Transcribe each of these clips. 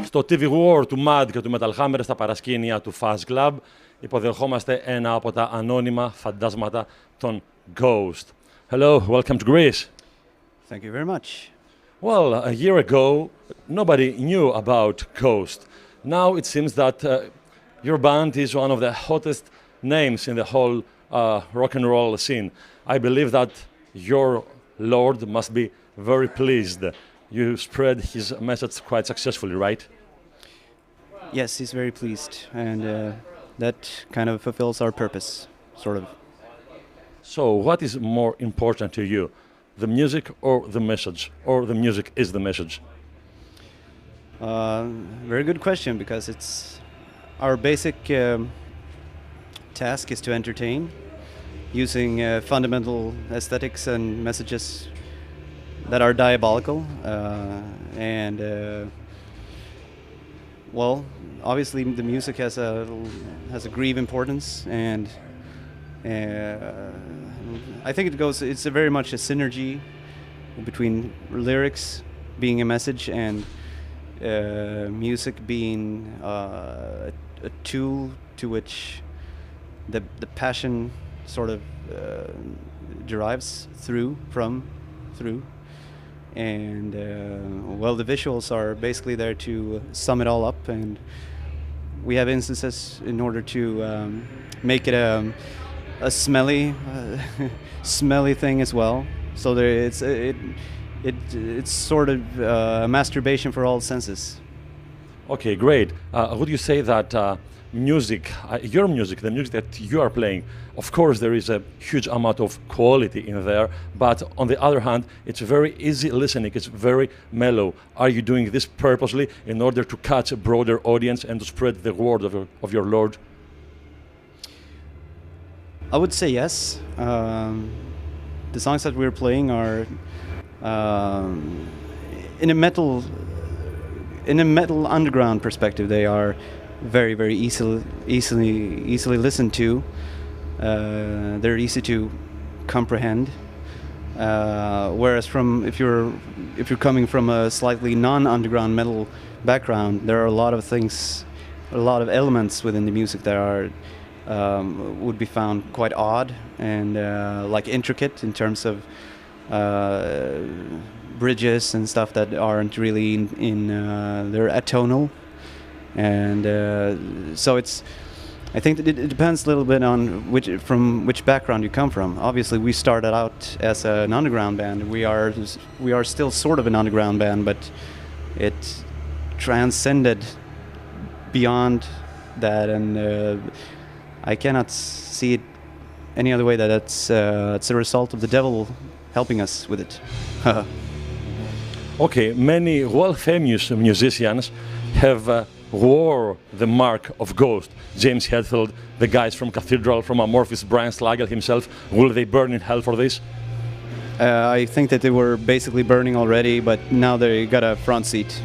Στο TV War του Mad και του Metal Hammer στα παρασκήνια του Fuzz Club υποδεχόμαστε ένα από τα ανώνυμα φαντάσματα των Ghost. Hello, welcome to Greece. Thank you very much. Well, a year ago, nobody knew about Ghost. Now it seems that your band is one of the hottest names in the whole rock and roll scene. I believe that your Lord must be very pleased. You spread his message quite successfully, right? Yes, he's very pleased, and that kind of fulfills our purpose, sort of. So, what is more important to you, the music or the message, or the music is the message? Very good question, because it's our basic task is to entertain, using fundamental aesthetics and messages that are diabolical, and well, obviously the music has a grave importance, and I think it's very much a synergy between lyrics being a message and music being a tool to which the passion sort of derives through. And well, the visuals are basically there to sum it all up, and we have instances in order to make it a smelly smelly thing as well. So it's sort of a masturbation for all senses. Okay, great. Would you say that music, your music, the music that you are playing, of course there is a huge amount of quality in there, but on the other hand, it's very easy listening, it's very mellow. Are you doing this purposely in order to catch a broader audience and to spread the word of your Lord? I would say yes. The songs that we're playing are in a metal underground perspective. They are very, very easily listened to. They're easy to comprehend. Whereas if you're coming from a slightly non-underground metal background, there are a lot of things, a lot of elements within the music that are would be found quite odd and like intricate in terms of bridges and stuff that aren't really they're atonal. And so I think that it depends a little bit on which background you come from. Obviously, we started out as an underground band. We are still sort of an underground band, but it transcended beyond that, and I cannot see it any other way that it's a result of the devil helping us with it. Okay, many well-famous musicians have wore the mark of Ghost. James Hetfield, the guys from Cathedral, from Amorphis, Brian Slagel himself, will they burn in hell for this? I think that they were basically burning already, but now they got a front seat.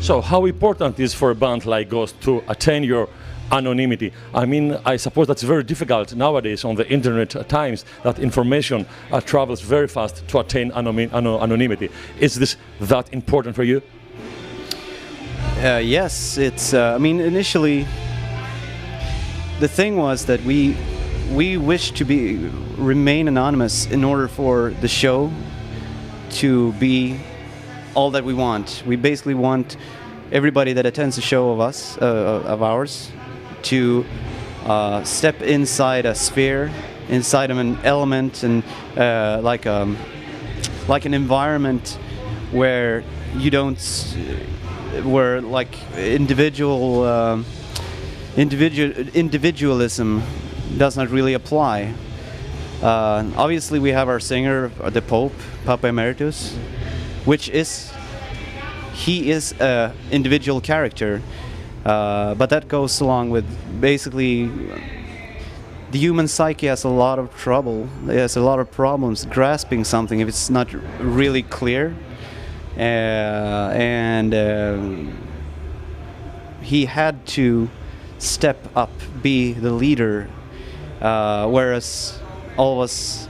So how important is for a band like Ghost to attain your anonymity. I mean, I suppose that's very difficult nowadays on the internet times, that information travels very fast to attain anonymity. Is this that important for you? Yes, it's. I mean, initially, the thing was that we wished to remain anonymous in order for the show to be all that we want. We basically want everybody that attends a show of ours to step inside a sphere, inside of an element, and like an environment where you don't, where like individualism does not really apply. Obviously, we have our singer, the Pope, Papa Emeritus, which is an individual character, but that goes along with basically the human psyche has a lot of trouble. It has a lot of problems grasping something if it's not really clear, and he had to step up, be the leader, whereas all of us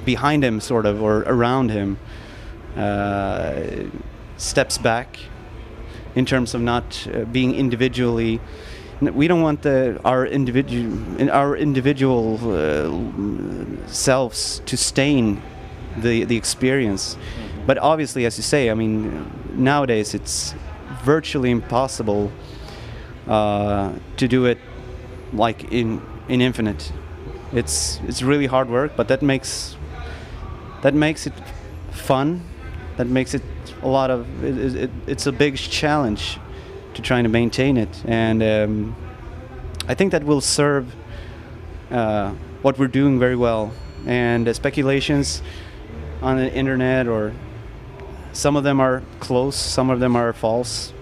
behind him, sort of, or around him, steps back in terms of not being individually. We don't want our individual selves to stain the experience. Mm-hmm. But obviously, as you say, I mean, nowadays it's virtually impossible to do it like in infinite. It's really hard work, but that makes it fun. That makes it a lot of it's a big challenge to trying to maintain it, and I think that will serve what we're doing very well. And speculations on the internet, or some of them are close, some of them are false.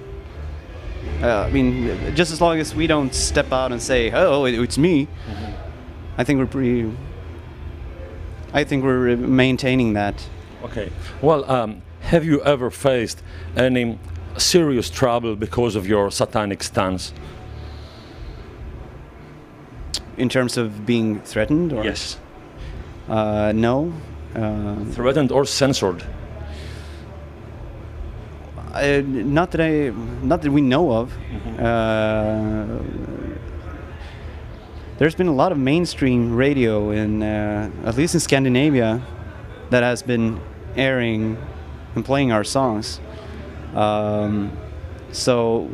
I mean, just as long as we don't step out and say, "Oh, it's me," mm-hmm. I think we're maintaining that. Okay. Well, have you ever faced any serious trouble because of your satanic stance? In terms of being threatened? Or? Yes. No. Threatened or censored? Not that we know of. Mm-hmm. There's been a lot of mainstream radio at least in Scandinavia, that has been airing and playing our songs. So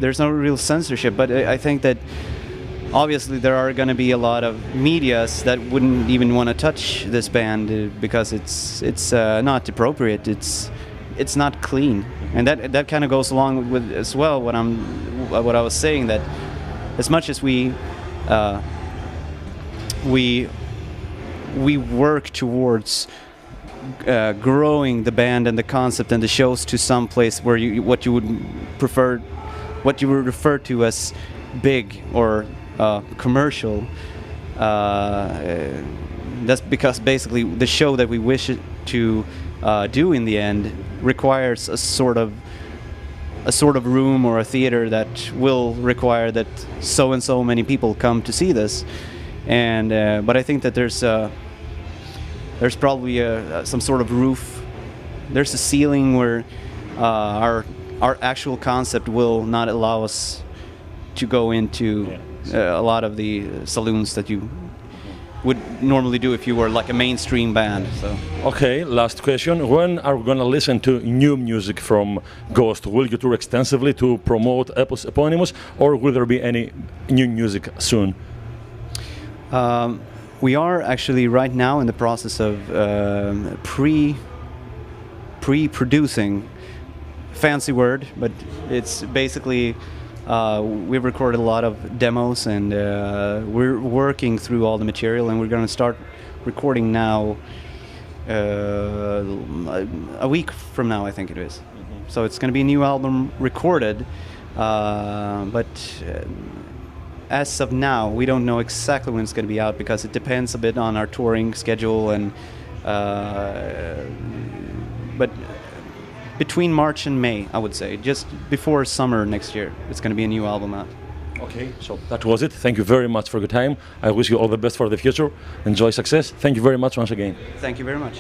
there's no real censorship, but I think that obviously there are going to be a lot of medias that wouldn't even want to touch this band because it's not appropriate. It's not clean, and that kind of goes along with as well what I was saying, that as much as we work towards growing the band and the concept and the shows to some place where what you would refer to as big or commercial. That's because basically the show that we wish to do in the end requires a sort of room or a theater that will require that so and so many people come to see this. And but I think that there's probably some sort of roof. There's a ceiling where our actual concept will not allow us to go into a lot of the saloons that you would normally do if you were like a mainstream band. So. Okay, last question. When are we going to listen to new music from Ghost? Will you tour extensively to promote Eponymous, or will there be any new music soon? We are actually right now in the process of pre-producing. Fancy word, but it's basically we've recorded a lot of demos, and we're working through all the material, and we're going to start recording now a week from now, I think it is. Mm-hmm. So it's going to be a new album recorded, but as of now, we don't know exactly when it's going to be out because it depends a bit on our touring schedule, and but between March and May, I would say. Just before summer next year, it's going to be a new album out. Okay, so that was it. Thank you very much for your time. I wish you all the best for the future. Enjoy success. Thank you very much once again. Thank you very much.